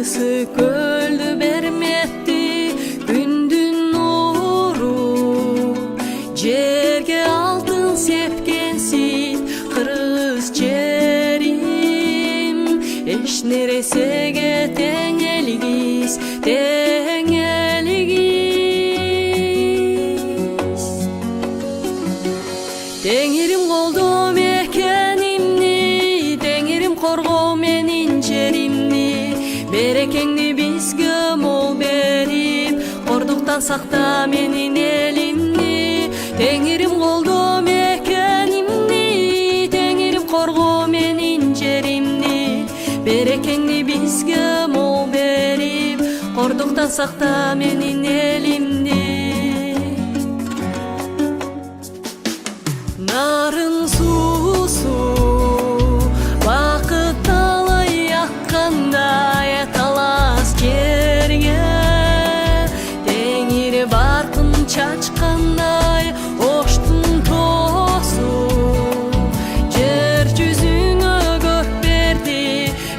Kırgızı köldü bermetti gündün nuru, жерге алтын сепкенсиз кыргыз жерим, эч нересеге тең элгиз, тең элгиз. Теңирим колдом экенимни, теңирим коргоо менин жеримни, берекеңди бизге мол берип, кордуктан сакта менин элимни. Теңирим колдом экенимни, теңирим коргоо менин жеримни, берекеңди бизге мол берип, кордуктан сакта менин элимни. Нарын суусу бакыт талай аккандай, талас жерге теңир баркын чачкандай, оштун тоосу жер жүзүңө көк берди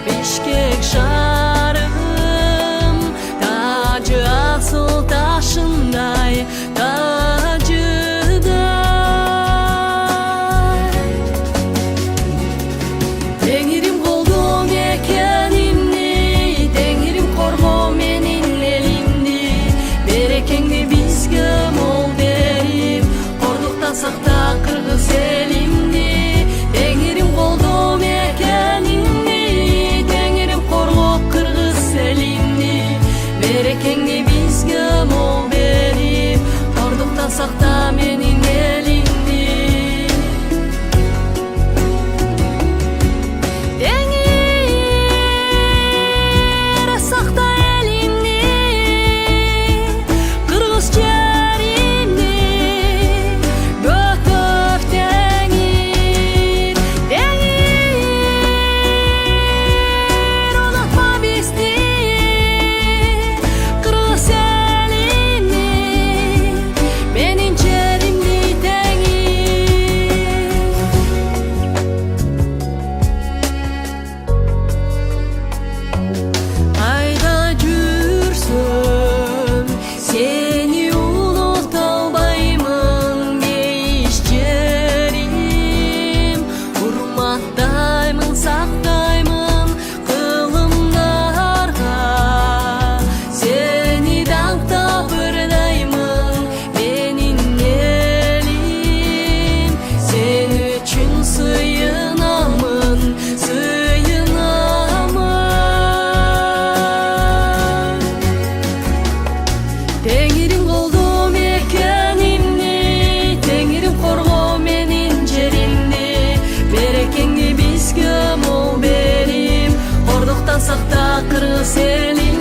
Бишкек шаарым, тажы асыл ташындай, теңирим колдом экенимни, теңирим коргоо менин элимни, берекеңди бизге мол берип, кордуктан сакта кыргыз элимни. Теңирим колдом экенимни, теңирим коргоо кыргыз элимни, берекеңди бизге мол берип, кордуктан сакта менин элимни. Теңирим колдом экенимни, теңирим коргоо менин жеримни, берекеңди бизге мол берип, кордуктан сакта кыргыз элимни.